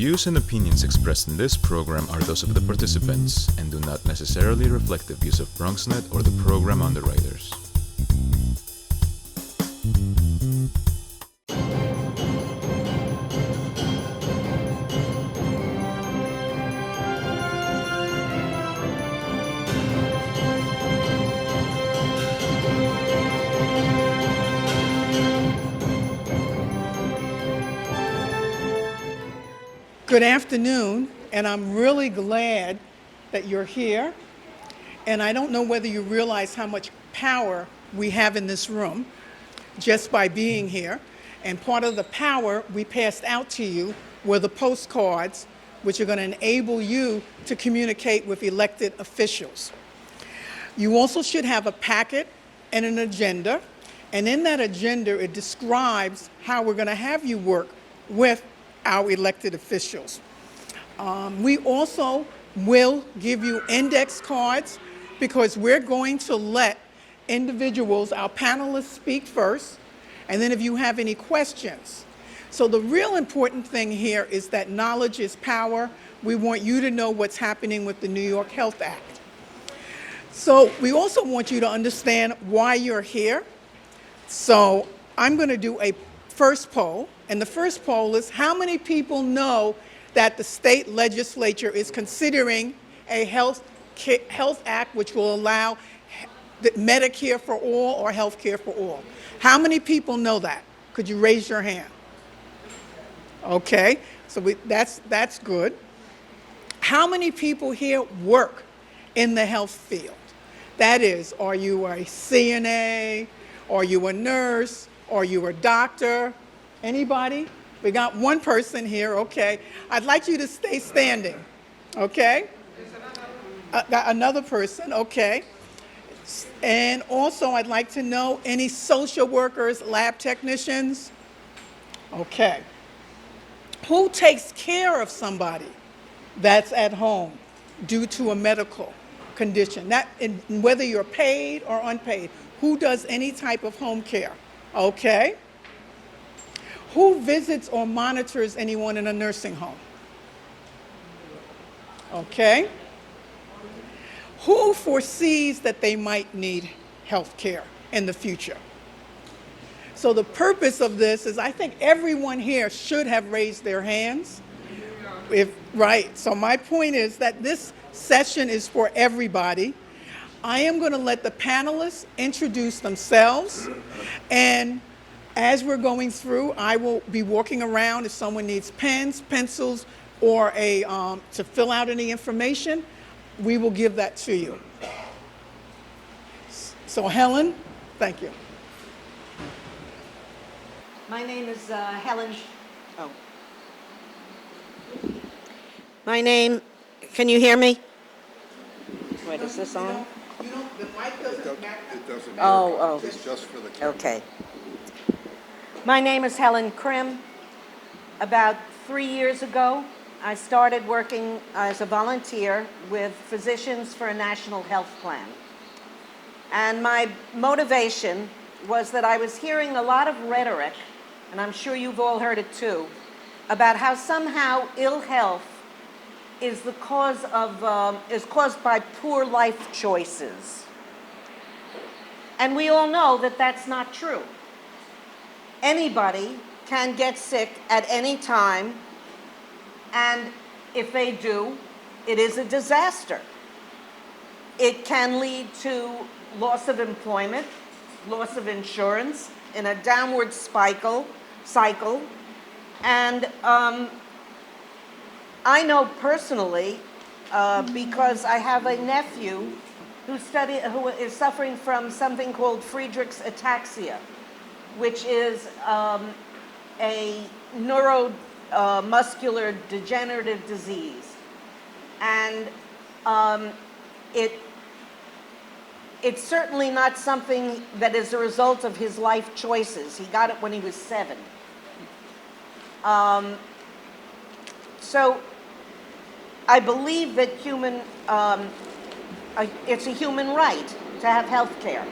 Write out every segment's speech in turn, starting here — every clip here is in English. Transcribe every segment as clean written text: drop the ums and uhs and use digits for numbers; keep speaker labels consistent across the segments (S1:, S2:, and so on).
S1: views and opinions expressed in this program are those of the participants and do not necessarily reflect the views of BronxNet or the program underwriters.
S2: Good afternoon, and I'm really glad that you're here. And I don't know whether you realize how much power we have in this room just by being here. And part of the power we passed out to you were the postcards, which are going to enable you to communicate with elected officials. You also should have a packet and an agenda. And in that agenda, it describes how we're going to have you work with our elected officials. We also will give you index cards because we're going to let individuals, our panelists, speak first, and then if you have any questions. So the real important thing here is that knowledge is power. We want you to know what's happening with the New York Health Act. So we also want you to understand why you're here. So I'm going to do a first poll. And the first poll is, how many people know that the state legislature is considering a health act which will allow Medicare for all or health care for all? How many people know that? Could you raise your hand? Okay, so that's good. How many people here work in the health field? That is, are you a CNA? Are you a nurse? Are you a doctor? Anybody? We got one person here, okay. I'd like you to stay standing, okay? Another person, okay. And also I'd like to know any social workers, lab technicians? Okay. Who takes care of somebody that's at home due to a medical condition? Whether you're paid or unpaid, who does any type of home care? Okay. Who visits or monitors anyone in a nursing home? Okay. Who foresees that they might need health care in the future? So the purpose of this is, I think everyone here should have raised their hands. Right. So my point is that this session is for everybody. I am going to let the panelists introduce themselves, and as we're going through, I will be walking around. If someone needs pens, pencils, or to fill out any information, we will give that to you. So Helen, thank you.
S3: My name is Helen. My name, can you hear me? Wait, is this on?
S2: The mic doesn't matter.
S4: It doesn't matter.
S3: Oh.
S4: It's just for the camera.
S3: Okay. My name is Helen Krim. About 3 years ago, I started working as a volunteer with Physicians for a National Health Plan. And my motivation was that I was hearing a lot of rhetoric, and I'm sure you've all heard it too, about how somehow ill health is caused by poor life choices. And we all know that that's not true. Anybody can get sick at any time, and if they do, it is a disaster. It can lead to loss of employment, loss of insurance, in a downward cycle. And I know personally, because I have a nephew who is suffering from something called Friedreich's ataxia, which is a neuromuscular degenerative disease. And it's certainly not something that is a result of his life choices. He got it when he was 7. So I believe that it's a human right to have health care.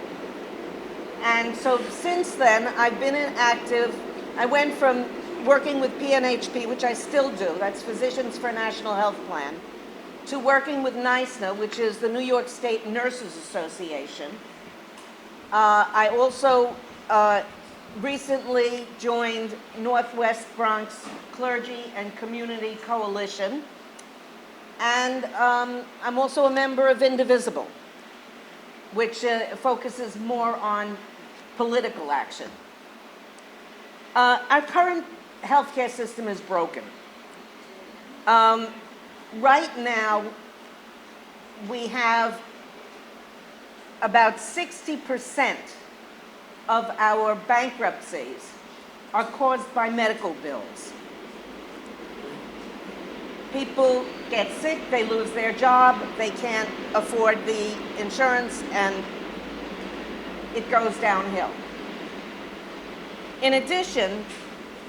S3: And so since then, I've been active. I went from working with PNHP, which I still do, that's Physicians for a National Health Plan, to working with NYSNA, which is the New York State Nurses Association. I also recently joined Northwest Bronx Clergy and Community Coalition. And I'm also a member of Indivisible, which focuses more on political action. Our current healthcare system is broken. Right now, we have about 60% of our bankruptcies are caused by medical bills. People get sick, they lose their job, they can't afford the insurance, and it goes downhill. In addition,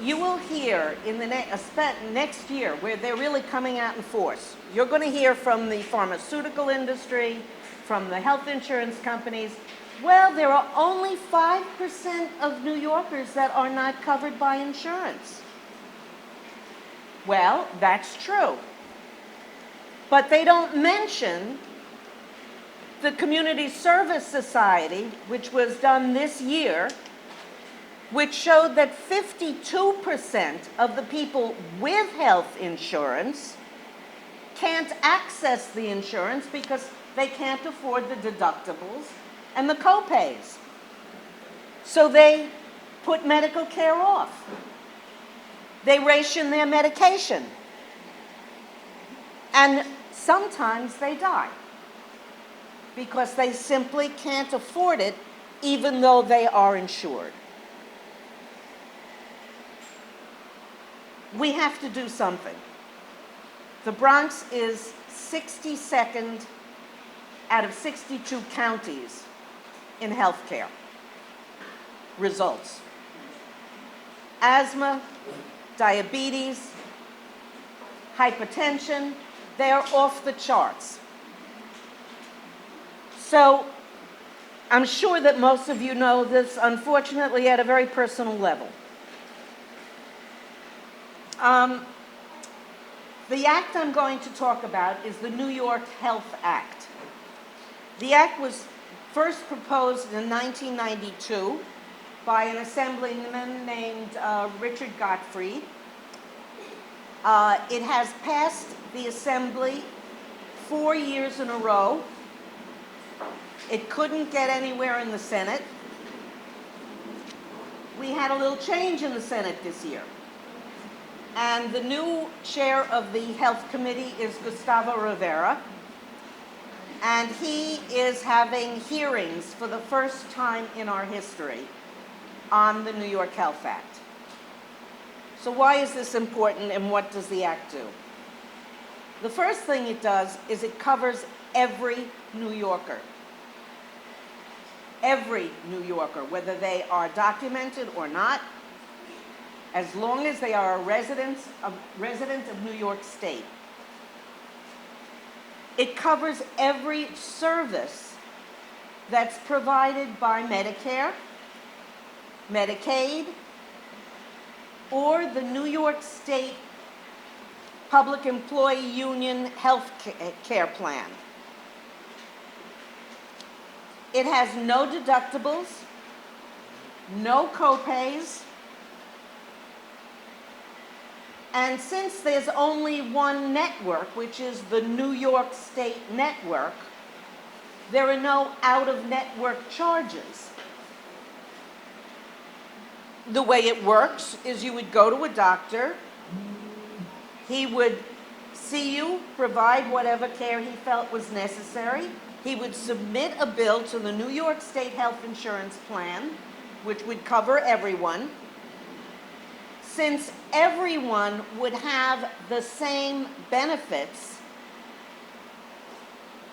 S3: you will hear in the next year, where they're really coming out in force, you're going to hear from the pharmaceutical industry, from the health insurance companies, well, there are only 5% of New Yorkers that are not covered by insurance. Well, that's true. But they don't mention the Community Service Society, which was done this year, which showed that 52% of the people with health insurance can't access the insurance because they can't afford the deductibles and the co-pays. So they put medical care off. They ration their medication. And sometimes they die because they simply can't afford it even though they are insured. We have to do something. The Bronx is 62nd out of 62 counties in healthcare results. Asthma, diabetes, hypertension, they are off the charts. So I'm sure that most of you know this, unfortunately, at a very personal level. The act I'm going to talk about is the New York Health Act. The act was first proposed in 1992 by an assemblyman named Richard Gottfried. It has passed the Assembly 4 years in a row. It couldn't get anywhere in the Senate. We had a little change in the Senate this year. And the new chair of the Health Committee is Gustavo Rivera. And he is having hearings for the first time in our history on the New York Health Act. So why is this important and what does the act do? The first thing it does is it covers every New Yorker. Every New Yorker, whether they are documented or not, as long as they are a resident of New York State. It covers every service that's provided by Medicare, Medicaid, or the New York State Public Employee Union Health Care Plan. It has no deductibles, no co-pays, and since there's only one network, which is the New York State network, there are no out-of-network charges. The way it works is you would go to a doctor, he would see you, provide whatever care he felt was necessary, he would submit a bill to the New York State Health Insurance Plan, which would cover everyone. Since everyone would have the same benefits,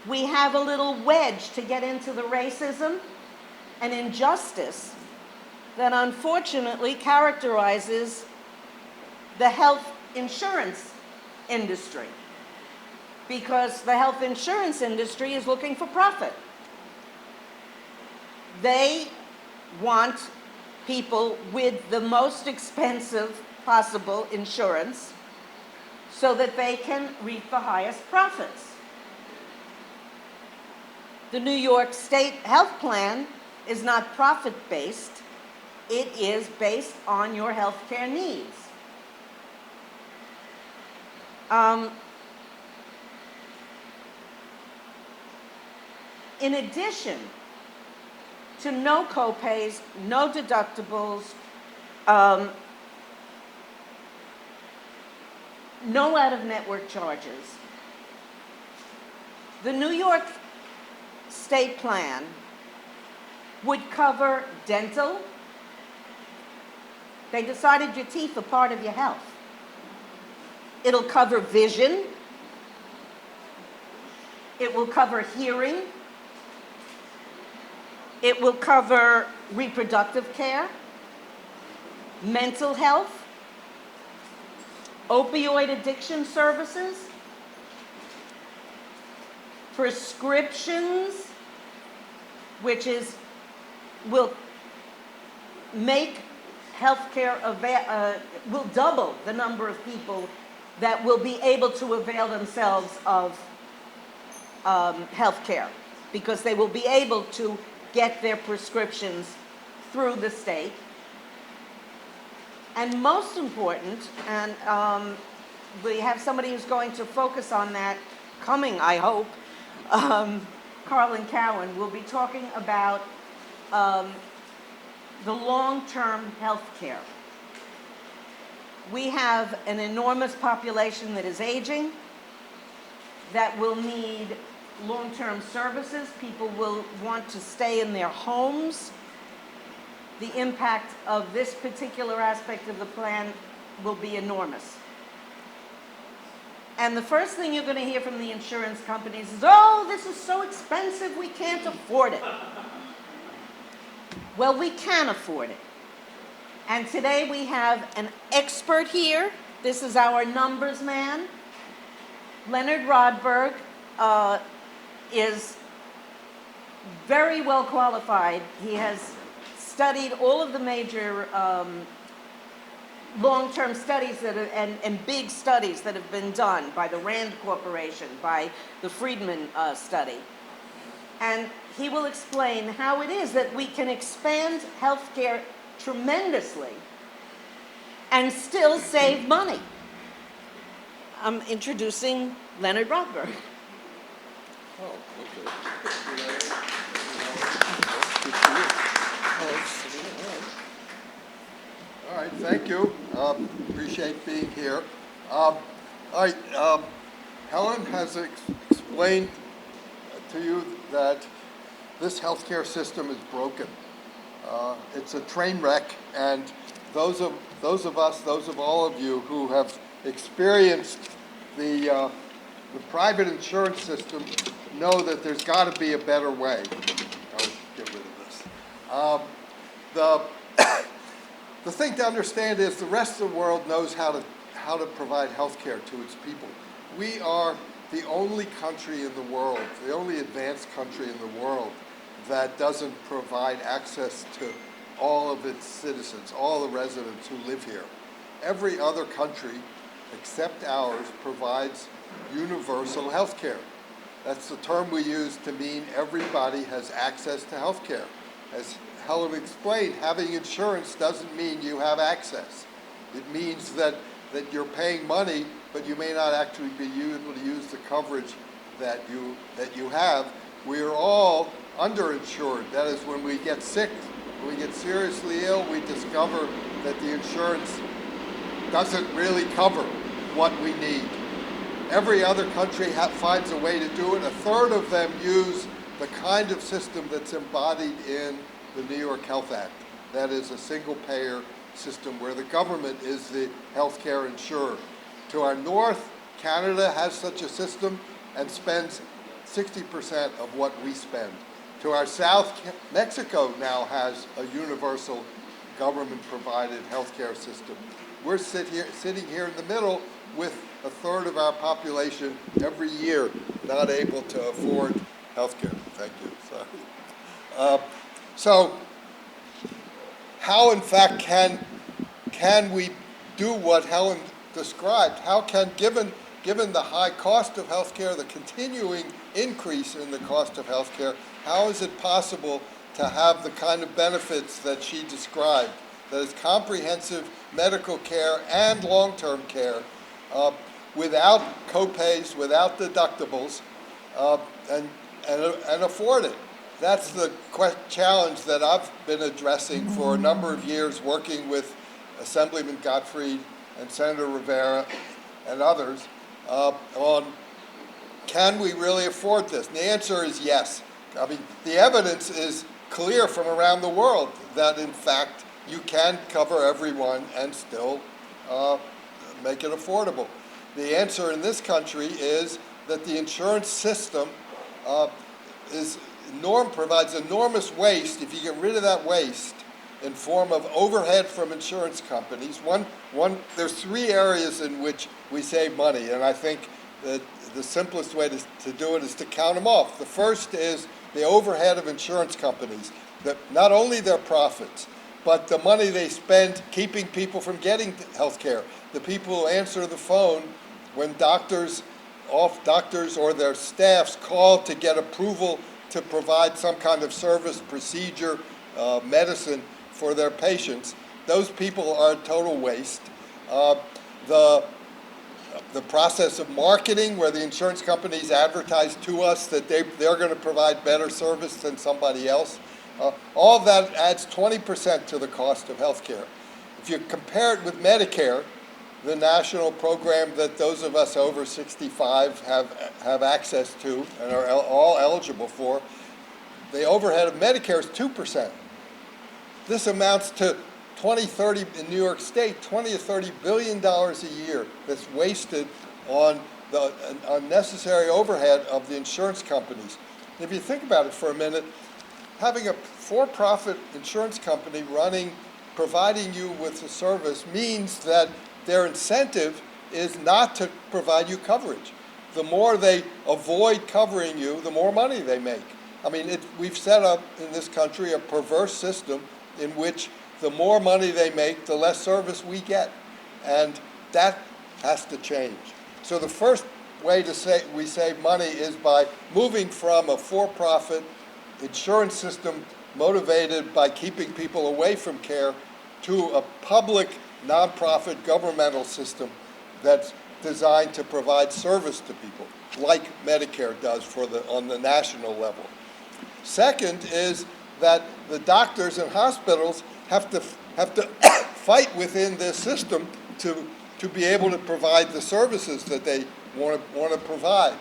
S3: we have a little wedge to get into the racism and injustice that unfortunately characterizes the health insurance industry, because the health insurance industry is looking for profit. They want people with the most expensive possible insurance so that they can reap the highest profits. The New York State health plan is not profit-based. It is based on your health care needs. In addition to no copays, no deductibles, no out-of-network charges, the New York State plan would cover dental. They decided your teeth are part of your health. It'll cover vision. It will cover hearing. It will cover reproductive care, mental health, opioid addiction services, prescriptions, which will make healthcare will double the number of people that will be able to avail themselves of healthcare, because they will be able to get their prescriptions through the state. And most important, and we have somebody who's going to focus on that coming, I hope, Carlin Cowan will be talking about the long-term health care. We have an enormous population that is aging, that will need long-term services. People will want to stay in their homes. The impact of this particular aspect of the plan will be enormous. And the first thing you're going to hear from the insurance companies is, oh, this is so expensive, we can't afford it. Well, we can afford it. And today we have an expert here. This is our numbers man. Leonard Rodberg is very well qualified. He has studied all of the major long-term studies that are, and big studies that have been done by the Rand Corporation, by the Friedman study. And he will explain how it is that we can expand healthcare tremendously and still save money. I'm introducing Leonard Rodberg.
S4: Oh, okay. All right, thank you. Appreciate being here. All right, Helen has explained to you that this healthcare system is broken. It's a train wreck, and those of all of you who have experienced the private insurance system know that there's got to be a better way. I'll get rid of this. The thing to understand is the rest of the world knows how to provide health care to its people. We are the only country in the world, the only advanced country in the world that doesn't provide access to all of its citizens, all the residents who live here. Every other country except ours provides universal health care. That's the term we use to mean everybody has access to health care. As Helen explained, having insurance doesn't mean you have access. It means that you're paying money, but you may not actually be able to use the coverage that you have. We are all underinsured. That is, when we get sick, when we get seriously ill, we discover that the insurance doesn't really cover what we need. Every other country finds a way to do it. A third of them use the kind of system that's embodied in the New York Health Act. That is a single-payer system where the government is the healthcare insurer. To our north, Canada has such a system and spends 60% of what we spend. To our south, Mexico now has a universal government-provided healthcare system. We're sitting here in the middle with a third of our population every year not able to afford healthcare. Thank you. Sorry. So, how in fact can we do what Helen described? How can, given the high cost of healthcare, the continuing increase in the cost of healthcare, how is it possible to have the kind of benefits that she described, that is comprehensive medical care and long-term care, without copays, without deductibles, and afford it? That's the challenge that I've been addressing for a number of years, working with Assemblyman Gottfried and Senator Rivera and others on, can we really afford this? And the answer is yes. I mean, the evidence is clear from around the world that, in fact, you can cover everyone and still make it affordable. The answer in this country is that the insurance system provides enormous waste. If you get rid of that waste in form of overhead from insurance companies, there's three areas in which we save money, and I think that the simplest way to do it is to count them off. The first is the overhead of insurance companies, that not only their profits, but the money they spend keeping people from getting health care. The people who answer the phone when doctors or their staffs call to get approval to provide some kind of service, procedure, medicine for their patients, those people are a total waste. The process of marketing, where the insurance companies advertise to us that they're going to provide better service than somebody else, all of that adds 20% to the cost of health care. If you compare it with Medicare, the national program that those of us over 65 have access to and are all eligible for, the overhead of Medicare is 2%. This amounts to 30 in New York State, $20 to $30 billion a year that's wasted on the unnecessary overhead of the insurance companies. And if you think about it for a minute, having a for-profit insurance company providing you with a service means that their incentive is not to provide you coverage. The more they avoid covering you, the more money they make. I mean, we've set up in this country a perverse system in which the more money they make, the less service we get. And that has to change. So the first way we save money is by moving from a for-profit insurance system motivated by keeping people away from care to a public, nonprofit governmental system that's designed to provide service to people, like Medicare does on the national level. Second is that the doctors and hospitals have to fight within this system to be able to provide the services that they want to provide.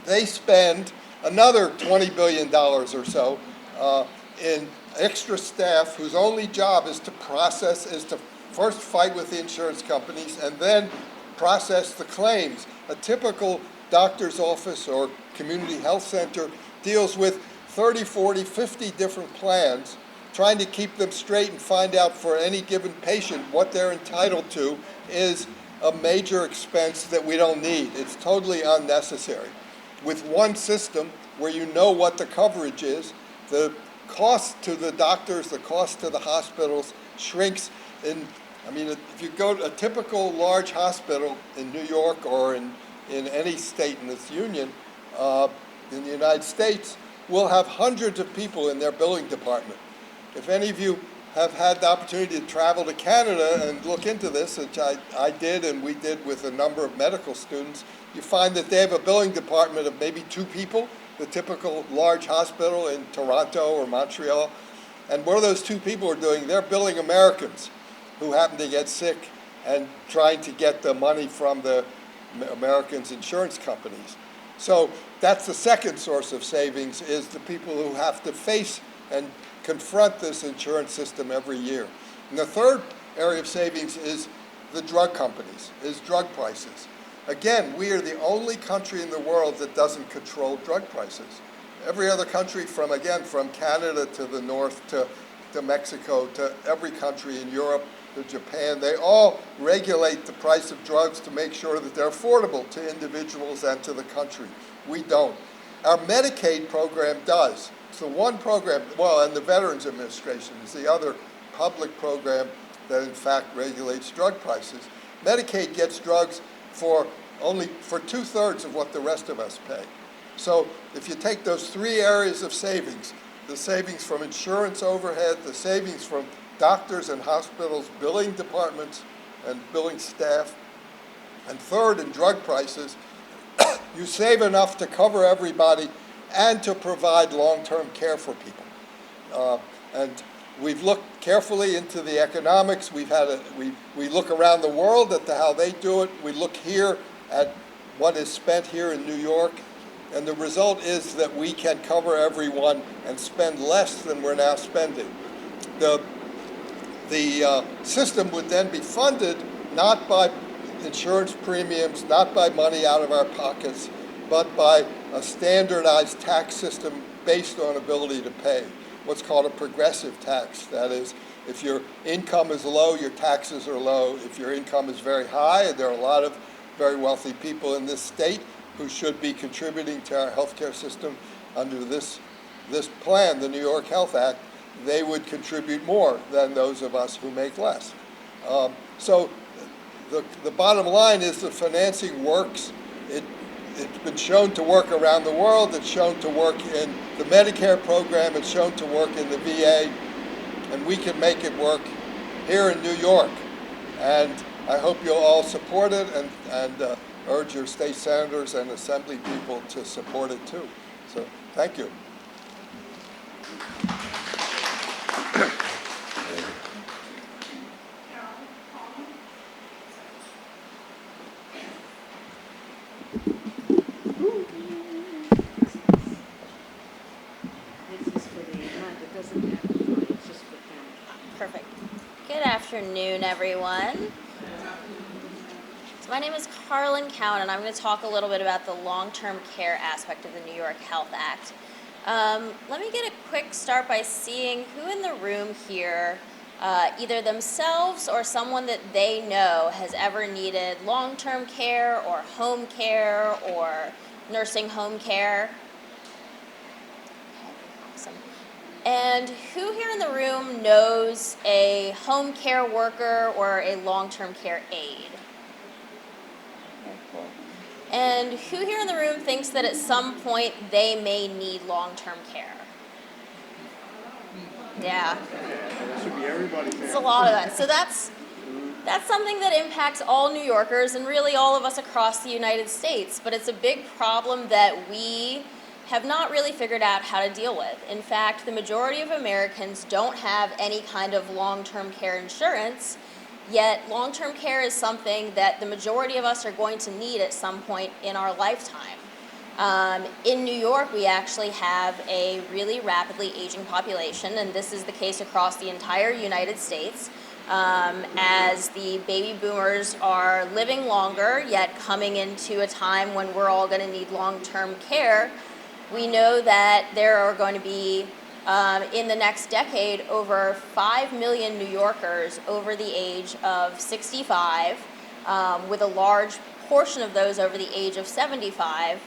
S4: They spend another $20 billion or so in extra staff whose only job is to first fight with the insurance companies and then process the claims. A typical doctor's office or community health center deals with 30, 40, 50 different plans, trying to keep them straight and find out for any given patient what they're entitled to is a major expense that we don't need. It's totally unnecessary. With one system where you know what the coverage is, the cost to the doctors, the cost to the hospitals shrinks. If you go to a typical large hospital in New York or in any state in this union, in the United States, will have hundreds of people in their billing department. If any of you have had the opportunity to travel to Canada and look into this, which I did and we did with a number of medical students, you find that they have a billing department of maybe 2 people, the typical large hospital in Toronto or Montreal. And what those 2 people are doing, they're billing Americans who happen to get sick and trying to get the money from the Americans' insurance companies. So that's the second source of savings, is the people who have to face and confront this insurance system every year. And the third area of savings is the drug companies, is drug prices. Again, we are the only country in the world that doesn't control drug prices. Every other country from Canada to the north to Mexico to every country in Europe to Japan, they all regulate the price of drugs to make sure that they're affordable to individuals and to the country. We don't. Our Medicaid program does. It's the one program, and the Veterans Administration is the other public program that in fact regulates drug prices. Medicaid gets drugs for only for 2/3 of what the rest of us pay. So if you take those three areas of savings, the savings from insurance overhead, the savings from doctors and hospitals, billing departments and billing staff, and third in drug prices, you save enough to cover everybody and to provide long-term care for people. And we've looked carefully into the economics. We look around the world at how they do it. We look here at what is spent here in New York. And the result is that we can cover everyone and spend less than we're now spending. The system would then be funded not by insurance premiums, not by money out of our pockets, but by a standardized tax system based on ability to pay, what's called a progressive tax. That is, if your income is low, your taxes are low. If your income is very high, and there are a lot of very wealthy people in this state who should be contributing to our healthcare system under this plan, the New York Health Act, they would contribute more than those of us who make less. So the bottom line is the financing works. It's been shown to work around the world. It's shown to work in the Medicare program. It's shown to work in the VA. And we can make it work here in New York. And I hope you'll all support it and urge your state senators and assembly people to support it too. So thank you.
S5: Perfect. Good afternoon, everyone. So my name is Carlin Cowan, and I'm going to talk a little bit about the long-term care aspect of the New York Health Act. Let me get a quick start by seeing who in the room here, either themselves or someone that they know, has ever needed long-term care or home care or nursing home care. Awesome. And who here in the room knows a home care worker or a long-term care aide? Very cool. And who here in the room thinks that at some point they may need long-term care? Yeah.
S6: That should be everybody.
S5: It's a lot of that. So that's something that impacts all New Yorkers and really all of us across the United States. But it's a big problem that we have not really figured out how to deal with. In fact, the majority of Americans don't have any kind of long-term care insurance, yet long-term care is something that the majority of us are going to need at some point in our lifetime. In New York, we actually have a really rapidly aging population, and this is the case across the entire United States. As the baby boomers are living longer, yet coming into a time when we're all going to need long-term care, we know that there are going to be, in the next decade, over 5 million New Yorkers over the age of 65, with a large portion of those over the age of 75,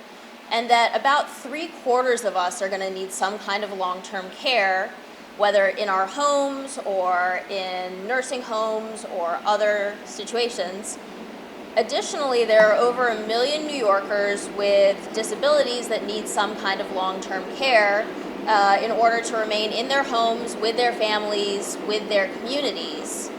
S5: and that about 3/4 of us are going to need some kind of long-term care, whether in our homes or in nursing homes or other situations. Additionally, there are over 1 million New Yorkers with disabilities that need some kind of long-term care in order to remain in their homes, with their families, with their communities.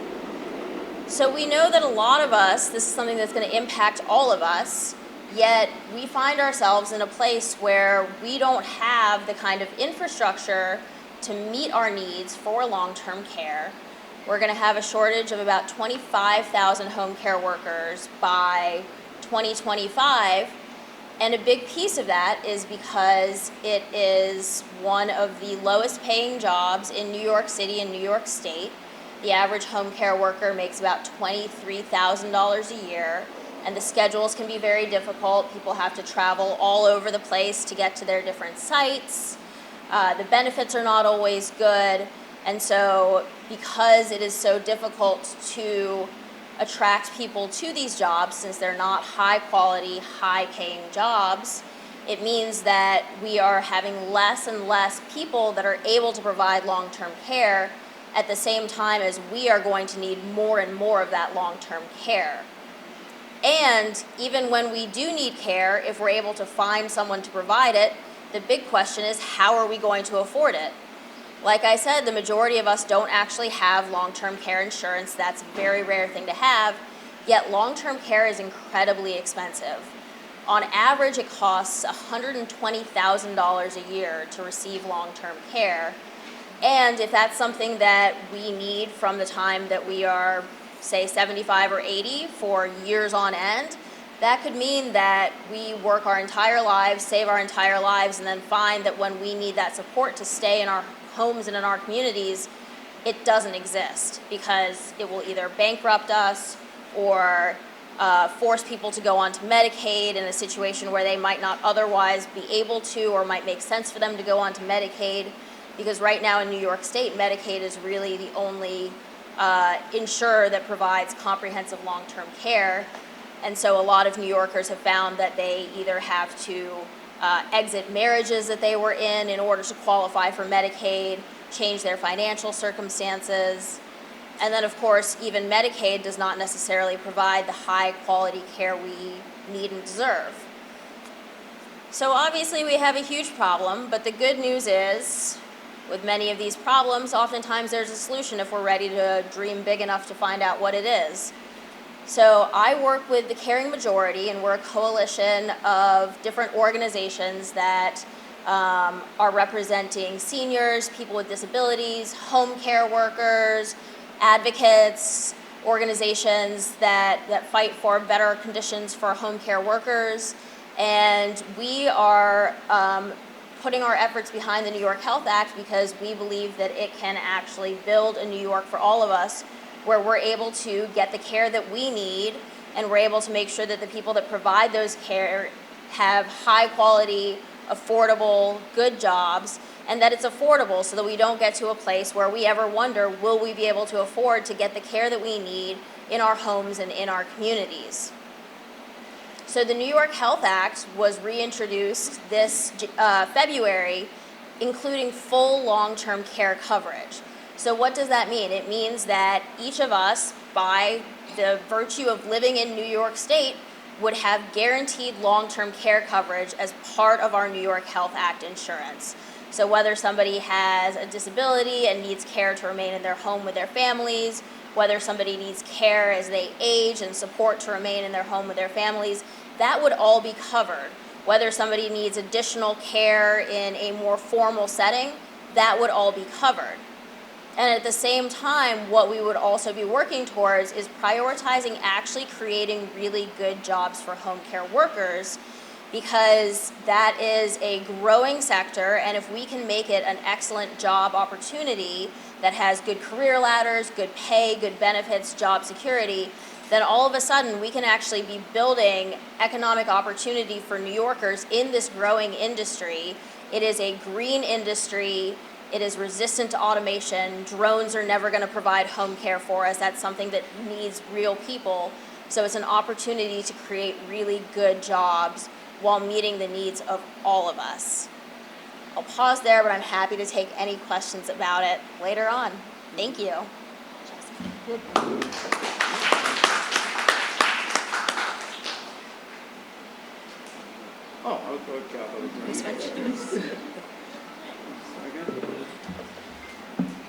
S5: So we know that a lot of us, this is something that's going to impact all of us, yet we find ourselves in a place where we don't have the kind of infrastructure to meet our needs for long-term care. We're going to have a shortage of about 25,000 home care workers by 2025, and a big piece of that is because it is one of the lowest paying jobs in New York City and New York State. The average home care worker makes about $23,000 a year, and the schedules can be very difficult. People have to travel all over the place to get to their different sites. The benefits are not always good. And so because it is so difficult to attract people to these jobs, since they're not high quality, high paying jobs, it means that we are having less and less people that are able to provide long-term care. at the same time as we are going to need more and more of that long-term care. And even when we do need care, if we're able to find someone to provide it, the big question is, how are we going to afford it? Like I said, the majority of us don't actually have long-term care insurance. That's a very rare thing to have, yet long-term care is incredibly expensive. On average, it costs $120,000 a year to receive long-term care. And if that's something that we need from the time that we are, say, 75 or 80 for years on end, that could mean that we work our entire lives, save our entire lives, and then find that when we need that support to stay in our homes and in our communities, it doesn't exist because it will either bankrupt us or force people to go onto Medicaid in a situation where they might not otherwise be able to, or might make sense for them to go onto Medicaid. Because right now in New York State, Medicaid is really the only insurer that provides comprehensive long-term care. And so a lot of New Yorkers have found that they either have to exit marriages that they were in order to qualify for Medicaid, change their financial circumstances. And then, of course, even Medicaid does not necessarily provide the high-quality care we need and deserve. So obviously we have a huge problem, but the good news is, with many of these problems, oftentimes there's a solution if we're ready to dream big enough to find out what it is. So I work with the Caring Majority, and we're a coalition of different organizations that are representing seniors, people with disabilities, home care workers, advocates, organizations that fight for better conditions for home care workers. And we are putting our efforts behind the New York Health Act because we believe that it can actually build a New York for all of us, where we're able to get the care that we need, and we're able to make sure that the people that provide those care have high quality, affordable, good jobs, and that it's affordable so that we don't get to a place where we ever wonder, will we be able to afford to get the care that we need in our homes and in our communities? So the New York Health Act was reintroduced this February, including full long-term care coverage. So what does that mean? It means that each of us, by the virtue of living in New York State, would have guaranteed long-term care coverage as part of our New York Health Act insurance. So whether somebody has a disability and needs care to remain in their home with their families, whether somebody needs care as they age and support to remain in their home with their families, that would all be covered. Whether somebody needs additional care in a more formal setting, that would all be covered. And at the same time, what we would also be working towards is prioritizing actually creating really good jobs for home care workers, because that is a growing sector, and if we can make it an excellent job opportunity that has good career ladders, good pay, good benefits, job security, then all of a sudden we can actually be building economic opportunity for New Yorkers in this growing industry. It is a green industry. It is resistant to automation. Drones are never going to provide home care for us. That's something that needs real people. So it's an opportunity to create really good jobs while meeting the needs of all of us. I'll pause there, but I'm happy to take any questions about it later on. Thank you.
S6: Oh, I thought
S5: We switched.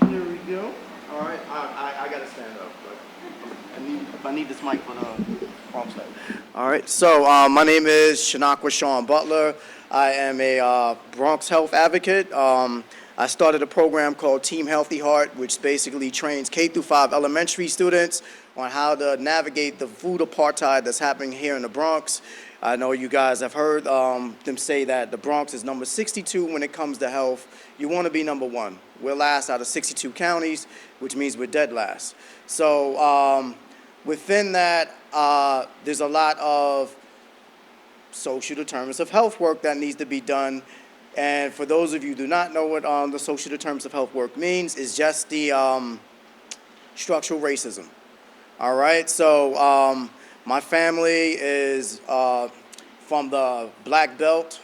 S7: Here we go. All right, I gotta stand up, but I need this mic for the Bronx Net. All right, so my name is Shanakwa Sean Butler. I am a Bronx health advocate. I started a program called Team Healthy Heart, which basically trains K-5 elementary students on how to navigate the food apartheid that's happening here in the Bronx. I know you guys have heard them say that the Bronx is number 62 when it comes to health. You want to be number one. We're last out of 62 counties, which means we're dead last. So within that, there's a lot of social determinants of health work that needs to be done. And for those of you who do not know what the social determinants of health work means, is just the structural racism. All right, so my family is from the black belt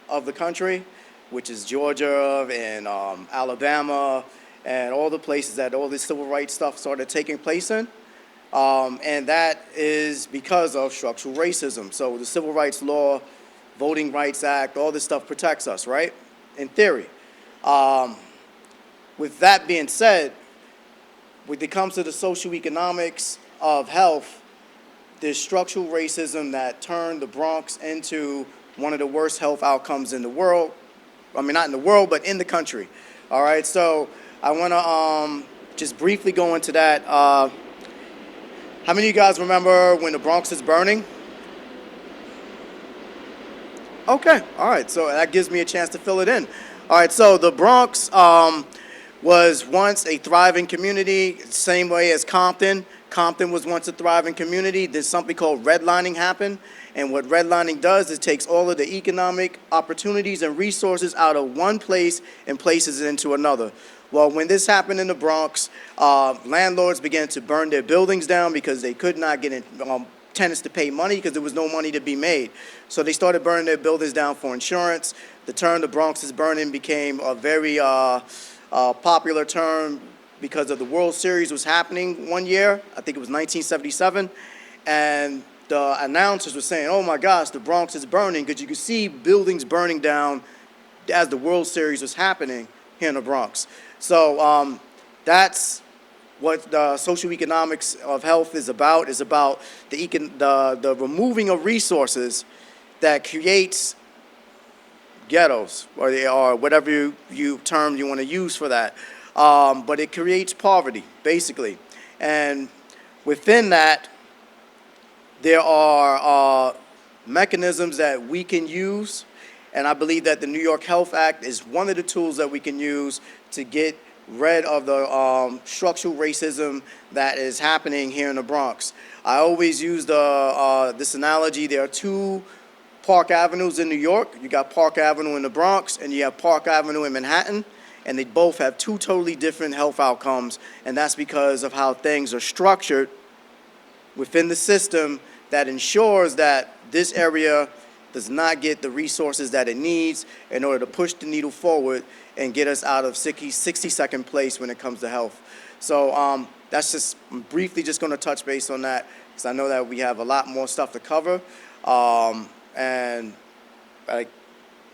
S7: of the country, which is Georgia and Alabama and all the places that all this civil rights stuff started taking place in. And that is because of structural racism. So the Civil Rights Law, Voting Rights Act, all this stuff protects us, right? In theory. With that being said, when it comes to the socioeconomics of health, there's structural racism that turned the Bronx into one of the worst health outcomes in the world. I mean, not in the world, but in the country. All right, so I want to just briefly go into that. How many of you guys remember when the Bronx is burning? Okay, all right, so that gives me a chance to fill it in. All right, so the Bronx was once a thriving community, same way as Compton. Compton was once a thriving community. There's something called redlining happened. And what redlining does is takes all of the economic opportunities and resources out of one place and places it into another. Well, when this happened in the Bronx, landlords began to burn their buildings down because they could not get tenants to pay money because there was no money to be made. So they started burning their buildings down for insurance. The term the Bronx is burning became a very popular term because of the World Series was happening one year. I think it was 1977. And the announcers were saying, oh my gosh, the Bronx is burning, because you could see buildings burning down as the World Series was happening here in the Bronx. So that's what the socioeconomics of health is about the removing of resources that creates ghettos, or whatever term you want to use for that. But it creates poverty, basically. And within that, there are mechanisms that we can use, and I believe that the New York Health Act is one of the tools that we can use to get rid of the structural racism that is happening here in the Bronx. I always use this analogy. There are two Park Avenues in New York. You got Park Avenue in the Bronx, and you have Park Avenue in Manhattan, and they both have two totally different health outcomes, and that's because of how things are structured within the system that ensures that this area does not get the resources that it needs in order to push the needle forward and get us out of 62nd place when it comes to health. So that's just briefly just going to touch base on that, because I know that we have a lot more stuff to cover. And like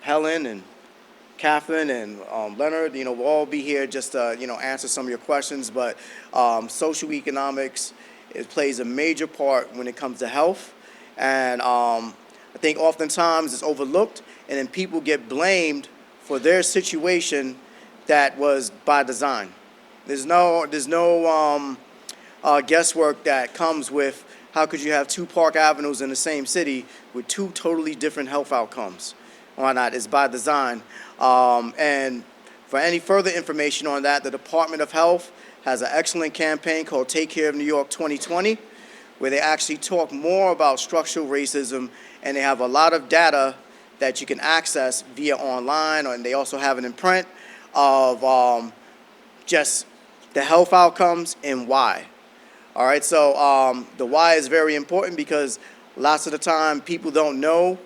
S7: Helen and Catherine and Leonard, we'll all be here just to, answer some of your questions. But socioeconomics, it plays a major part when it comes to health. And I think oftentimes it's overlooked, and then people get blamed for their situation that was by design. There's no guesswork that comes with how could you have two Park Avenues in the same city with two totally different health outcomes. Why not? It's by design. And for any further information on that, the Department of Health has an excellent campaign called Take Care of New York 2020, where they actually talk more about structural racism, and they have a lot of data that you can access via online, and they also have it in print of just the health outcomes and why. All right, so the why is very important, because lots of the time people don't know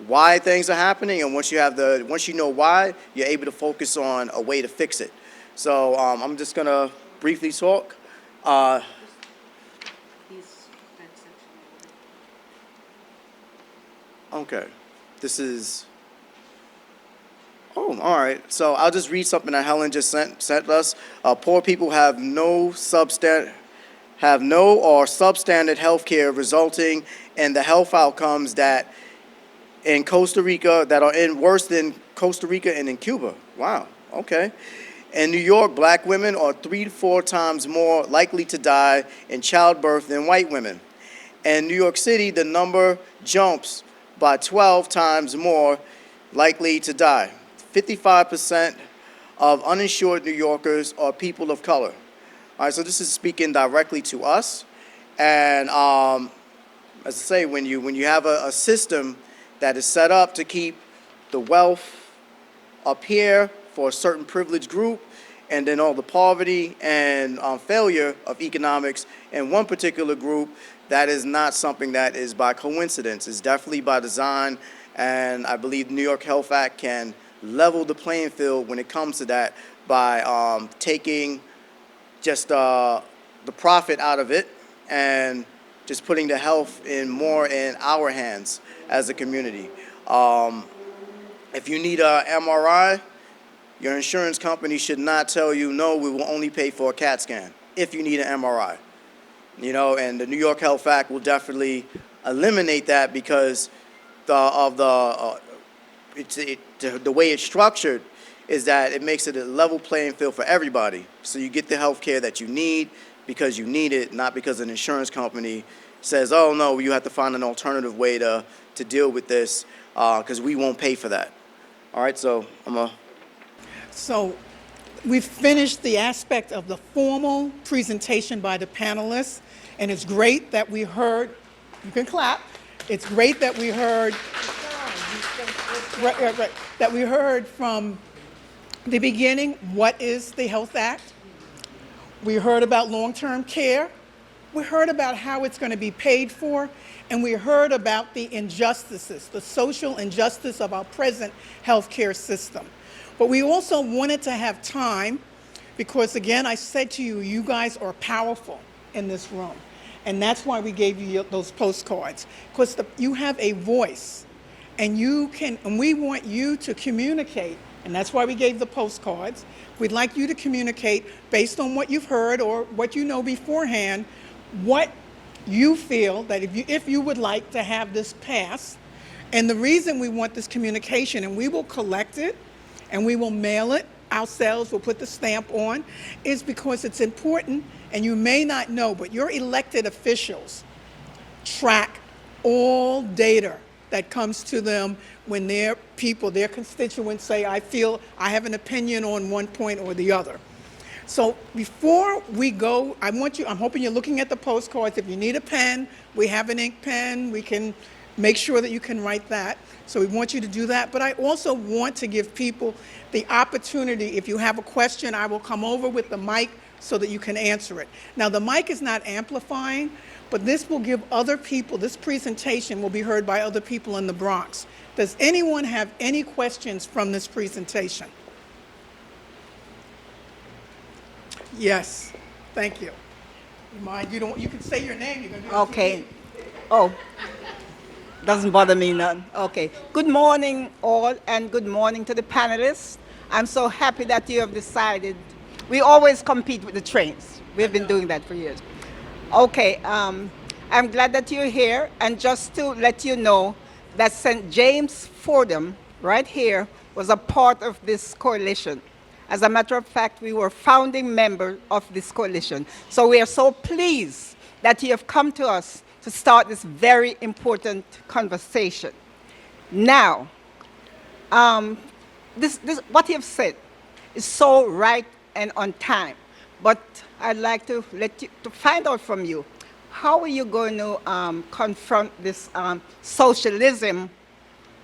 S7: why things are happening, and once you know why, you're able to focus on a way to fix it. So I'm just gonna briefly talk. Okay, this is. Oh, all right. So I'll just read something that Helen just sent us. Poor people have no or substandard health care, resulting in the health outcomes that in Costa Rica that are worse than Costa Rica and in Cuba. Wow. Okay. In New York, black women are 3 to 4 times more likely to die in childbirth than white women. In New York City, the number jumps by 12 times more likely to die. 55% of uninsured New Yorkers are people of color. All right, so this is speaking directly to us. And as I say, when you have a system that is set up to keep the wealth up here for a certain privileged group, and then all the poverty and failure of economics in one particular group, that is not something that is by coincidence. It's definitely by design, and I believe the New York Health Act can level the playing field when it comes to that by taking just the profit out of it and just putting the health more in our hands as a community. If you need a MRI, your insurance company should not tell you, no, we will only pay for a CAT scan if you need an MRI. You know, and the New York Health Act will definitely eliminate that because the way it's structured is that it makes it a level playing field for everybody. So you get the health care that you need because you need it, not because an insurance company says, oh, no, you have to find an alternative way to deal with this because we won't pay for that. All right, so
S2: So we've finished the aspect of the formal presentation by the panelists, and it's great that we heard, you can clap, it's great that we heard, right, that we heard from the beginning, what is the Health Act? We heard about long-term care, we heard about how it's going to be paid for, and we heard about the injustices, the social injustice of our present healthcare system. But we also wanted to have time because, again, I said to you, you guys are powerful in this room. And that's why we gave you those postcards, because you have a voice, and we want you to communicate, and that's why we gave the postcards. We'd like you to communicate based on what you've heard or what you know beforehand, what you feel that if you would like to have this pass. And the reason we want this communication, and we will collect it, and we will mail it ourselves, we'll put the stamp on, is because it's important, and you may not know, but your elected officials track all data that comes to them when their people, their constituents say, I feel I have an opinion on one point or the other. So before we go, I'm hoping you're looking at the postcards. If you need a pen, we have an ink pen. We can make sure that you can write that. So we want you to do that. But I also want to give people the opportunity, if you have a question, I will come over with the mic so that you can answer it. Now, the mic is not amplifying, but this will give other people, this presentation will be heard by other people in the Bronx. Does anyone have any questions from this presentation? Yes, thank you. Mind you can say your name. You can do it.
S8: Okay. Oh, doesn't bother me none. Okay. Good morning, all, and good morning to the panelists. I'm so happy that you have decided. We always compete with the trains. We've been doing that for years. Okay. I'm glad that you're here, and just to let you know that St. James Fordham, right here, was a part of this coalition. As a matter of fact, we were founding members of this coalition. So we are so pleased that you have come to us to start this very important conversation. Now, what you have said is so right and on time. But I'd like to find out from you, how are you going to confront this socialism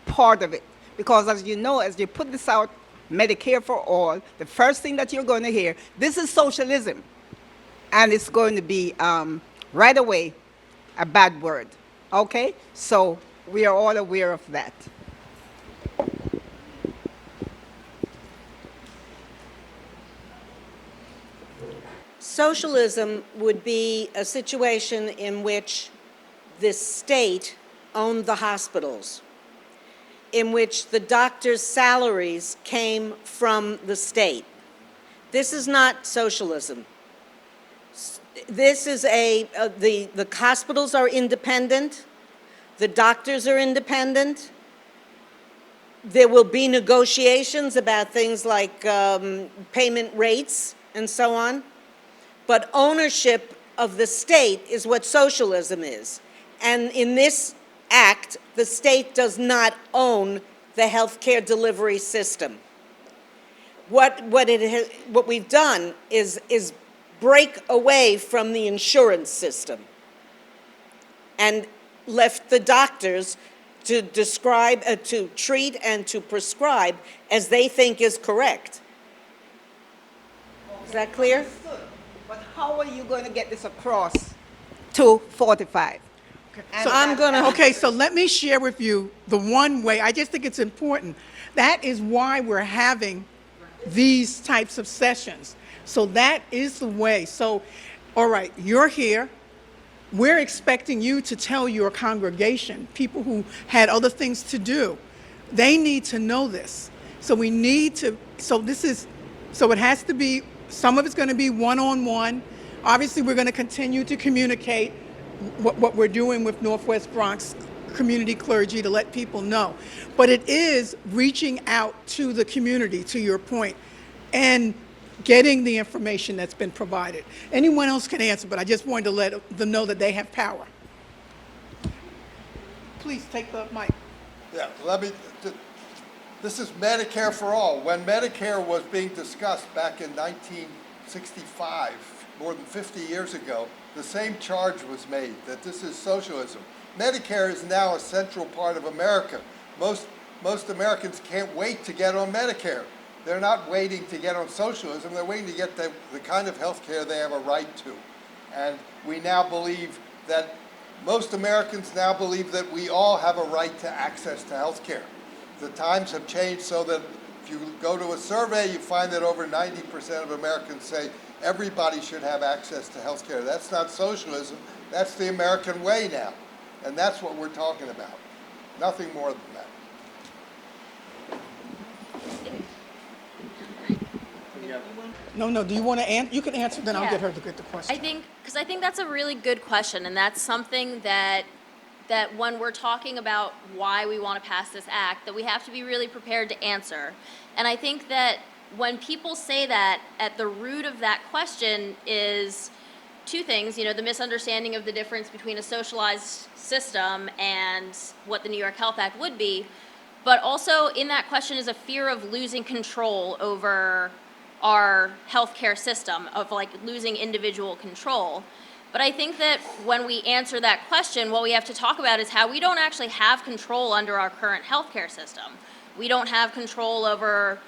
S8: part of it? Because as you know, as you put this out, Medicare for all, the first thing that you're going to hear, this is socialism. And it's going to be, right away, a bad word. Okay? So we are all aware of that.
S3: Socialism would be a situation in which the state owned the hospitals, in which the doctors' salaries came from the state. This is not socialism. This is the hospitals are independent, the doctors are independent. There will be negotiations about things like payment rates and so on. But ownership of the state is what socialism is. And in this act, the state does not own the healthcare delivery system. What we've done is break away from the insurance system and left the doctors to to treat and to prescribe as they think is correct. Is that clear?
S8: But how are you going to get this across to 45?
S2: So I'm going to. Okay, so let me share with you the one way. I just think it's important That is why we're having these types of sessions. So that is the way. So, all right, you're here. We're expecting you to tell your congregation, people who had other things to do, they need to know this. So we need to, so it has to be, some of it's going to be one-on-one. Obviously, we're going to continue to communicate what we're doing with Northwest Bronx community clergy to let people know. But it is reaching out to the community, to your point, and getting the information that's been provided. Anyone else can answer, but I just wanted to let them know that they have power. Please take the mic.
S4: Yeah, this is Medicare for all. When Medicare was being discussed back in 1965, more than 50 years ago, the same charge was made that this is socialism. Medicare is now a central part of America. Most Americans can't wait to get on Medicare. They're not waiting to get on socialism. They're waiting to get the kind of health care they have a right to. And we now believe that, most Americans now believe that we all have a right to access to health care. The times have changed so that if you go to a survey, you find that over 90% of Americans say everybody should have access to health care. That's not socialism. That's the American way now. And that's what we're talking about. Nothing more than that.
S2: No, do you want to answer? You can answer, then I'll
S5: Yeah.
S2: get her to get the question.
S5: I think that's a really good question, and that's something that when we're talking about why we want to pass this act, that we have to be really prepared to answer. And I think that when people say that, at the root of that question is two things, the misunderstanding of the difference between a socialized system and what the New York Health Act would be, but also in that question is a fear of losing control over our healthcare system, of losing individual control. But I think that when we answer that question, what we have to talk about is how we don't actually have control under our current healthcare system. We don't have control over,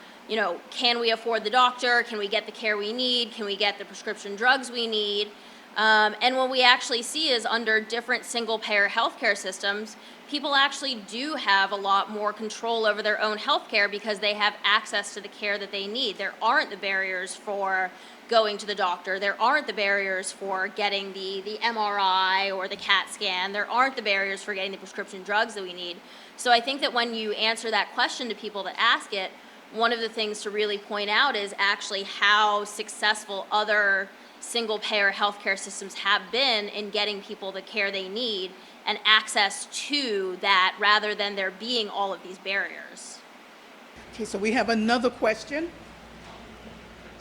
S5: can we afford the doctor? Can we get the care we need? Can we get the prescription drugs we need? And what we actually see is under different single-payer healthcare systems, people actually do have a lot more control over their own health care because they have access to the care that they need. There aren't the barriers for going to the doctor. There aren't the barriers for getting the MRI or the CAT scan. There aren't the barriers for getting the prescription drugs that we need. So I think that when you answer that question to people that ask it, one of the things to really point out is actually how successful other single-payer healthcare systems have been in getting people the care they need and access to that, rather than there being all of these barriers.
S2: Okay, so we have another question.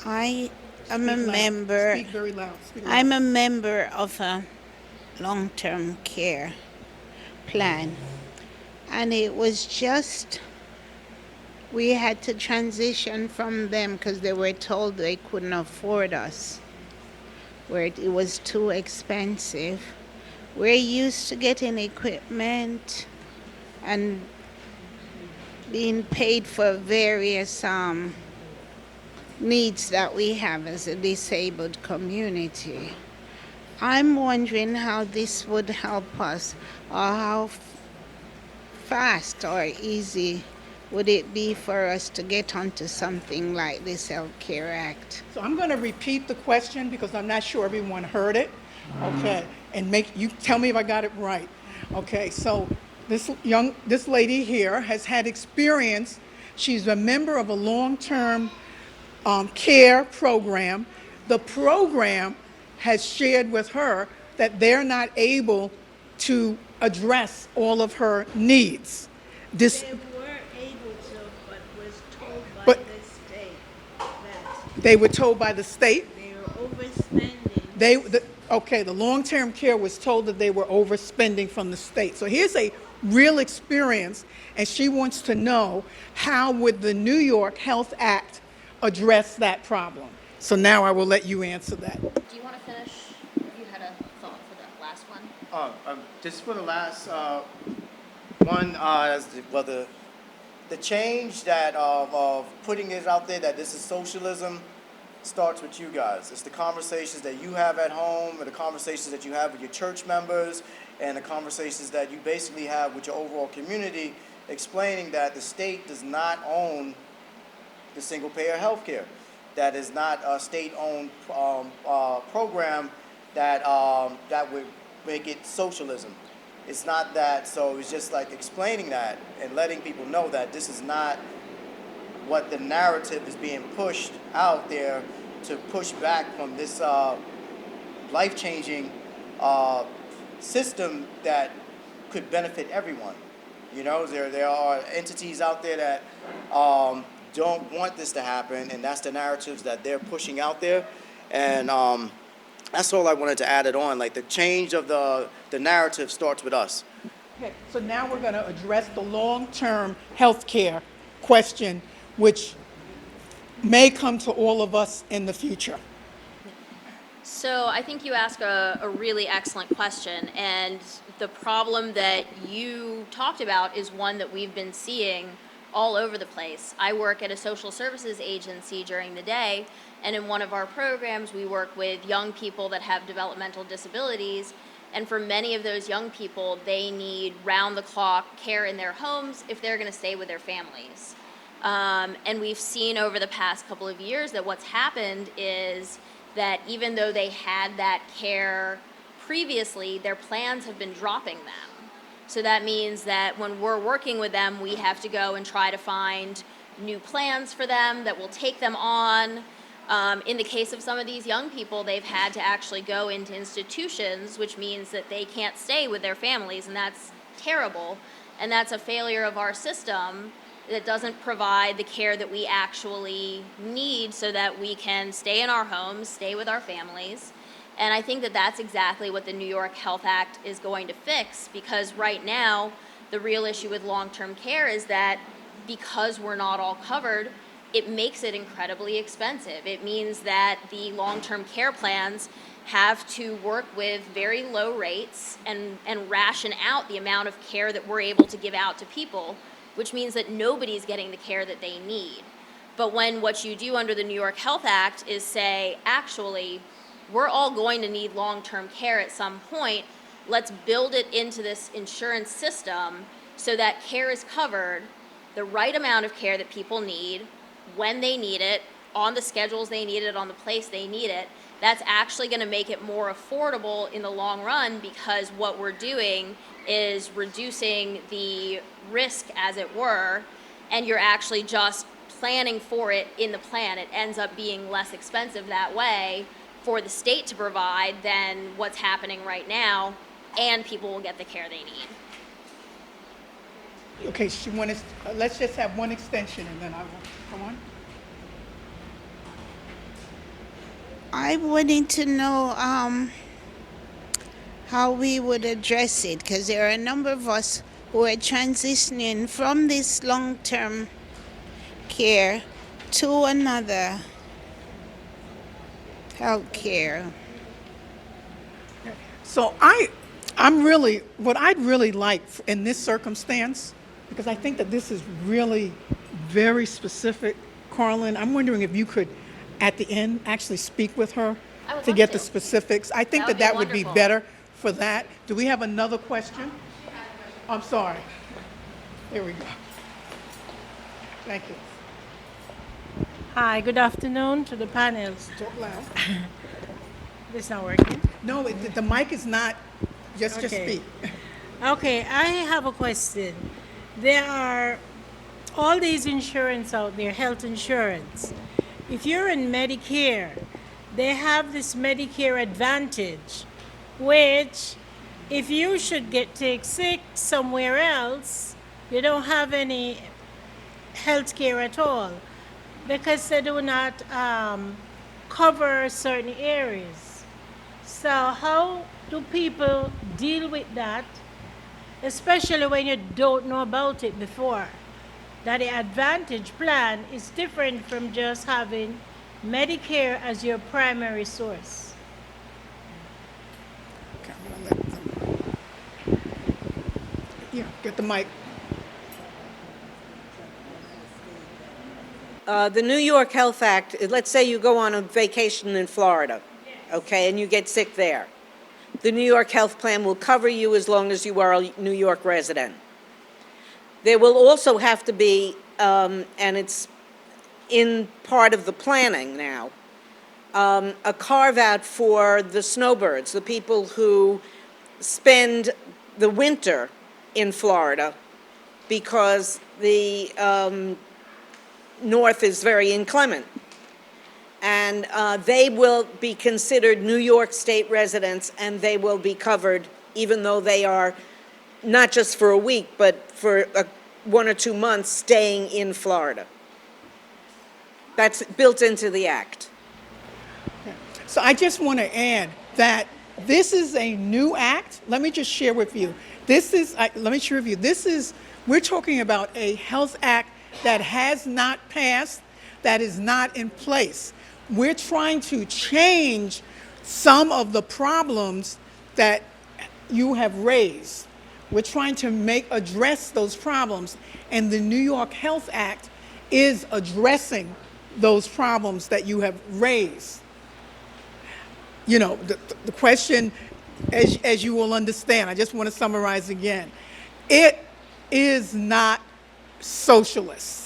S9: I am a
S2: Speak loud.
S9: member.
S2: Speak very loud. Speak loud.
S9: I'm a member of a long-term care plan, and it was just we had to transition from them because they were told they couldn't afford us, where it was too expensive. We're used to getting equipment and being paid for various needs that we have as a disabled community. I'm wondering how this would help us, or how fast or easy would it be for us to get onto something like this Health Care Act?
S2: So I'm going to repeat the question because I'm not sure everyone heard it. Okay, and you tell me if I got it right. Okay, so this lady here has had experience. She's a member of a long-term care program. The program has shared with her that they're not able to address all of her needs.
S9: They were able to, but was told by
S2: But-
S9: the state that
S2: They were told by the state.
S9: they were overspending.
S2: The long-term care was told that they were overspending from the state. So here's a real experience, and she wants to know how would the New York Health Act address that problem. So now I will let you answer that.
S5: Do you want to finish? You had a thought for the last one.
S7: Just for the last one, the change that of putting it out there that this is socialism starts with you guys. It's the conversations that you have at home, and the conversations that you have with your church members, and the conversations that you basically have with your overall community explaining that the state does not own the single-payer health care. That is not a state-owned program that would make it socialism. It's not that, so it's just like explaining that and letting people know that this is not what the narrative is being pushed out there to push back from this life-changing system that could benefit everyone. You know, there are entities out there that don't want this to happen, and that's the narratives that they're pushing out there. And that's all I wanted to add it on. Like, the change of the narrative starts with us.
S2: Okay, so now we're going to address the long-term health care question, which may come to all of us in the future.
S5: So I think you ask a really excellent question, and the problem that you talked about is one that we've been seeing all over the place. I work at a social services agency during the day, and in one of our programs we work with young people that have developmental disabilities, and for many of those young people, they need round-the-clock care in their homes if they're going to stay with their families. And we've seen over the past couple of years that what's happened is that even though they had that care previously, their plans have been dropping them. So that means that when we're working with them, we have to go and try to find new plans for them that will take them on. In the case of some of these young people, they've had to actually go into institutions, which means that they can't stay with their families, and that's terrible. And that's a failure of our system that doesn't provide the care that we actually need so that we can stay in our homes, stay with our families. And I think that that's exactly what the New York Health Act is going to fix, because right now, the real issue with long-term care is that because we're not all covered, it makes it incredibly expensive. It means that the long-term care plans have to work with very low rates and ration out the amount of care that we're able to give out to people, which means that nobody's getting the care that they need. But when what you do under the New York Health Act is say, actually, we're all going to need long-term care at some point, let's build it into this insurance system so that care is covered, the right amount of care that people need, when they need it, on the schedules they need it, on the place they need it. That's actually going to make it more affordable in the long run, because what we're doing is reducing the risk, as it were, and you're actually just planning for it in the plan. It ends up being less expensive that way for the state to provide than what's happening right now, and people will get the care they need.
S2: Okay, let's just have one extension and then I will come on.
S9: I'm wanting to know how we would address it, because there are a number of us who are transitioning from this long-term care to another health care.
S2: So what I'd really like in this circumstance, because I think that this is really very specific, Carlin, I'm wondering if you could, at the end, actually speak with her to get the specifics. I think that would be better for that. Do we have another question? I'm sorry. Here we go. Thank you.
S10: Hi, good afternoon to the panels.
S2: Talk loud.
S10: This not working?
S2: No, the mic is not, just
S10: Okay.
S2: speak.
S10: Okay, I have a question. There are all these insurance out there, health insurance. If you're in Medicare, they have this Medicare Advantage, which if you should take sick somewhere else, you don't have any health care at all, because they do not cover certain areas. So how do people deal with that, especially when you don't know about it before? That the Advantage plan is different from just having Medicare as your primary source.
S2: Okay, I'm gonna let them. Yeah, get the mic.
S11: The New York Health Act, let's say you go on a vacation in Florida, okay, and you get sick there. The New York Health Plan will cover you as long as you are a New York resident. There will also have to be, and it's in part of the planning now, a carve-out for the snowbirds, the people who spend the winter in Florida because the north is very inclement. And they will be considered New York State residents, and they will be covered even though they are not just for a week, but for 1 or 2 months staying in Florida. That's built into the act.
S2: So I just want to add that this is a new act. Let me just share with you. We're talking about a health act that has not passed, that is not in place. We're trying to change some of the problems that you have raised. We're trying to address those problems, and the New York Health Act is addressing those problems that you have raised. You know, the question, as you will understand, I just want to summarize again. It is not socialist.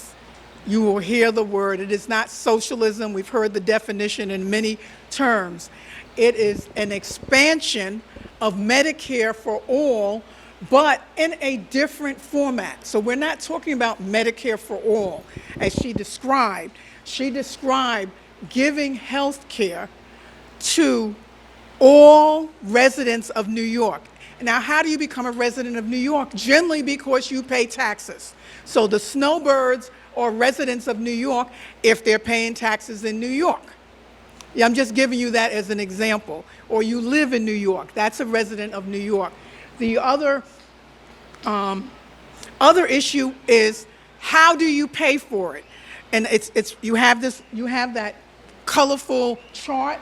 S2: You will hear the word. It is not socialism. We've heard the definition in many terms. It is an expansion of Medicare for all, but in a different format. So we're not talking about Medicare for all, as she described. She described giving health care to all residents of New York. Now, how do you become a resident of New York? Generally because you pay taxes. So the snowbirds are residents of New York if they're paying taxes in New York. Yeah, I'm just giving you that as an example. Or you live in New York, that's a resident of New York. The other issue is, how do you pay for it? And you have that colorful chart,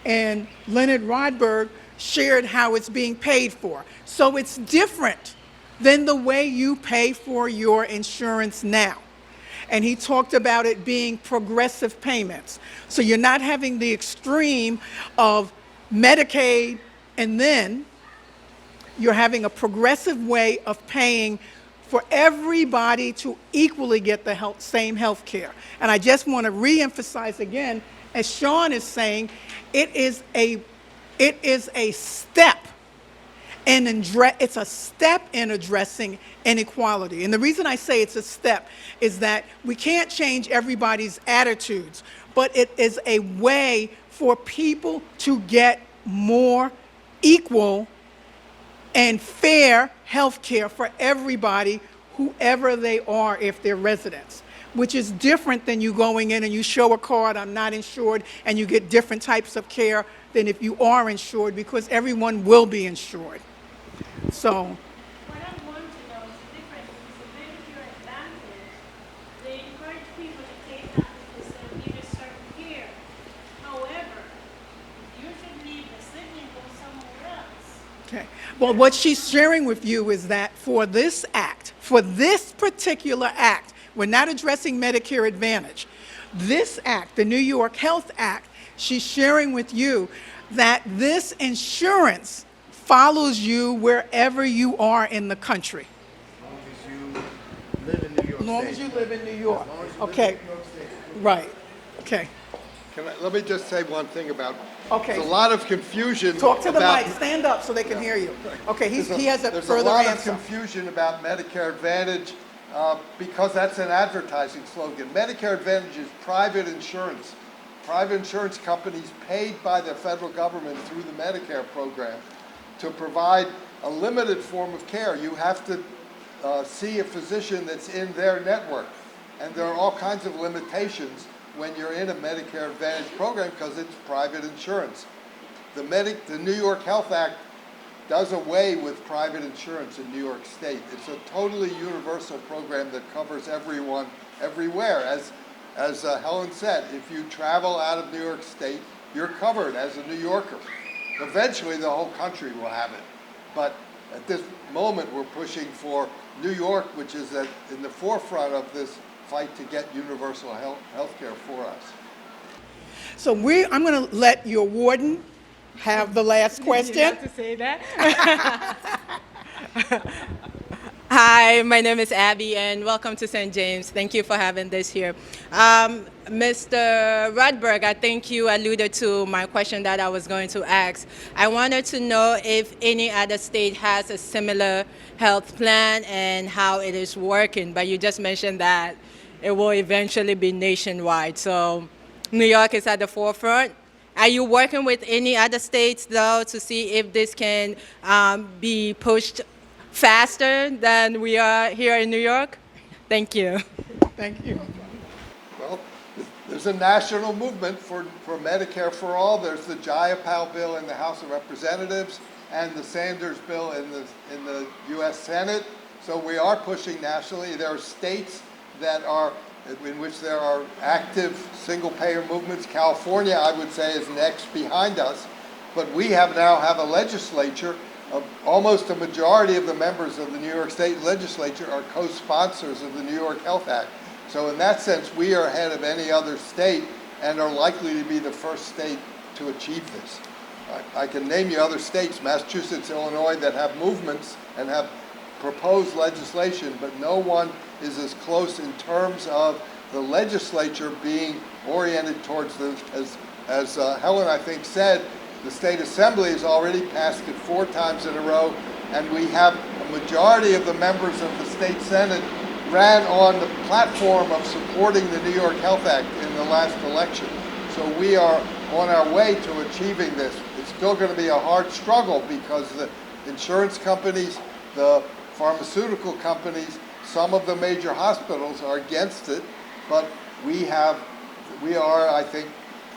S2: and Leonard Rodberg shared how it's being paid for. So it's different than the way you pay for your insurance now. And he talked about it being progressive payments. So you're not having the extreme of Medicaid, and then you're having a progressive way of paying for everybody to equally get the same health care. And I just want to reemphasize again, as Sean is saying, it is a step it's a step in addressing inequality. And the reason I say it's a step is that we can't change everybody's attitudes, but it is a way for people to get more equal and fair health care for everybody, whoever they are, if they're residents, which is different than you going in and you show a card, I'm not insured, and you get different types of care than if you are insured, because everyone will be insured. So,
S10: What I want to know is the difference. It's a Medicare Advantage. They encourage people to take that because they'll give a certain care. However, you should leave the city and go somewhere else.
S2: okay. Well, what she's sharing with you is that for this act, for this particular act, we're not addressing Medicare Advantage. This act, the New York Health Act, she's sharing with you that this insurance follows you wherever you are in the country.
S7: As long as you live in New York
S2: As long as you live in New York.
S7: State.
S2: Okay. Right. Okay.
S4: Let me just say one thing about,
S2: Okay.
S4: there's a lot of confusion
S2: Talk to the
S4: about,
S2: mic. Stand up so they can hear you. Okay, he has a
S4: there's
S2: further
S4: a lot
S2: answer.
S4: of confusion about Medicare Advantage because that's an advertising slogan. Medicare Advantage is private insurance. Private insurance companies paid by the federal government through the Medicare program to provide a limited form of care. You have to see a physician that's in their network. And there are all kinds of limitations when you're in a Medicare Advantage program because it's private insurance. The New York Health Act does away with private insurance in New York State. It's a totally universal program that covers everyone, everywhere. As Helen said, if you travel out of New York State, you're covered as a New Yorker. Eventually, the whole country will have it. But at this moment, we're pushing for New York, which is in the forefront of this fight to get universal health care for us.
S2: So I'm going to let your warden have the last question.
S10: You have to say that.
S12: Hi, my name is Abby, and welcome to St. James. Thank you for having this here. Mr. Rudberg, I think you alluded to my question that I was going to ask. I wanted to know if any other state has a similar health plan and how it is working, but you just mentioned that it will eventually be nationwide. So New York is at the forefront. Are you working with any other states, though, to see if this can be pushed faster than we are here in New York? Thank you.
S2: Thank you.
S4: Well, there's a national movement for Medicare for all. There's the Jayapal bill in the House of Representatives and the Sanders bill in the U.S. Senate. So we are pushing nationally. There are states that are in which there are active single-payer movements. California, I would say, is next behind us. But we now have a legislature. Almost a majority of the members of the New York State legislature are co-sponsors of the New York Health Act. So in that sense, we are ahead of any other state and are likely to be the first state to achieve this. I can name you other states, Massachusetts, Illinois, that have movements and have proposed legislation, but no one is as close in terms of the legislature being oriented towards the, as Helen, I think, said, the state assembly has already passed it 4 times in a row, and we have a majority of the members of the state senate ran on the platform of supporting the New York Health Act in the last election. So we are on our way to achieving this. It's still going to be a hard struggle because the insurance companies, the pharmaceutical companies, some of the major hospitals are against it, but we are, I think,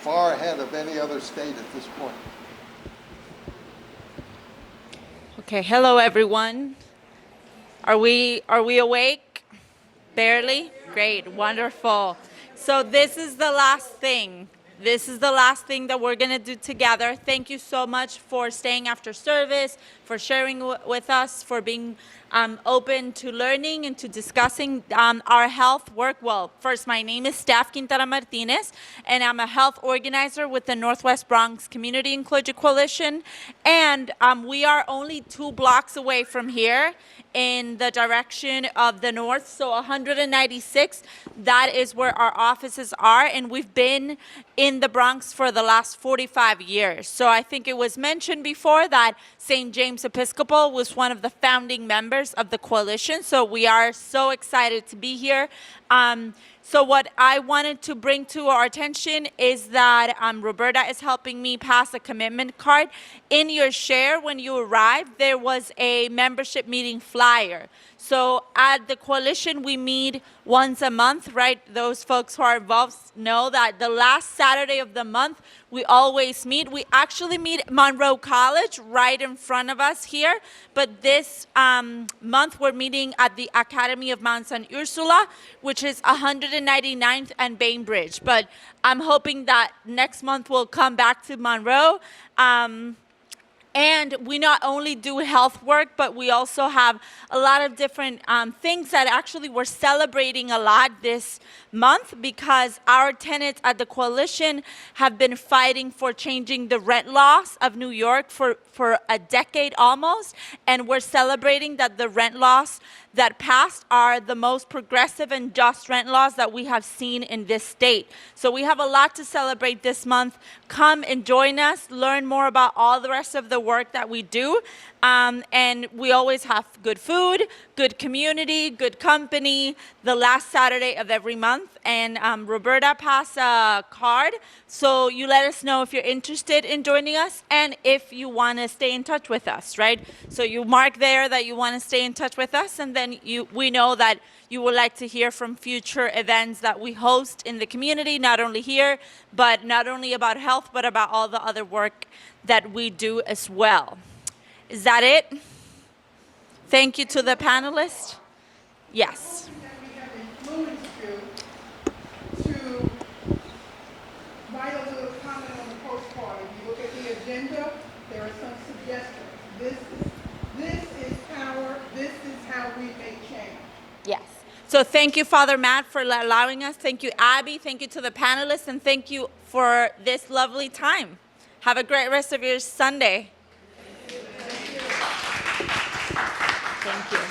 S4: far ahead of any other state at this point.
S13: Okay, hello everyone. Are we awake? Barely? Great, wonderful. So this is the last thing. This is the last thing that we're gonna do together. Thank you so much for staying after service, for sharing with us, for being open to learning and to discussing our health work. Well, first, my name is Steph Quintana Martinez, and I'm a health organizer with the Northwest Bronx Community and Clergy Coalition. And we are only 2 blocks away from here in the direction of the north, so 196, that is where our offices are, and we've been in the Bronx for the last 45 years. So I think it was mentioned before that St. James Episcopal was one of the founding members of the coalition, so we are so excited to be here. So what I wanted to bring to our attention is that Roberta is helping me pass a commitment card. In your share, when you arrived, there was a membership meeting flyer. So at the coalition, we meet once a month, right? Those folks who are involved know that the last Saturday of the month, we always meet. We actually meet at Monroe College right in front of us here. But this month, we're meeting at the Academy of Mount St. Ursula, which is 199th and Bainbridge. But I'm hoping that next month we'll come back to Monroe. And we not only do health work, but we also have a lot of different things that actually we're celebrating a lot this month because our tenants at the coalition have been fighting for changing the rent laws of New York for a decade almost. And we're celebrating that the rent laws that passed are the most progressive and just rent laws that we have seen in this state. So we have a lot to celebrate this month. Come and join us, learn more about all the rest of the work that we do. And we always have good food, good community, good company, the last Saturday of every month. And Roberta passed a card, so you let us know if you're interested in joining us and if you want to stay in touch with us, right? So you mark there that you want to stay in touch with us, and then we know that you would like to hear from future events that we host in the community, not only here, but not only about health, but about all the other work that we do as well. Is that it? Thank you to the panelists. Yes.
S2: We have influenced you to write a little comment on the postcard. If you look at the agenda, there are some suggestions. This is power. This is how we make change.
S13: Yes. So thank you, Father Matt, for allowing us. Thank you, Abby. Thank you to the panelists, and thank you for this lovely time. Have a great rest of your Sunday. Thank you.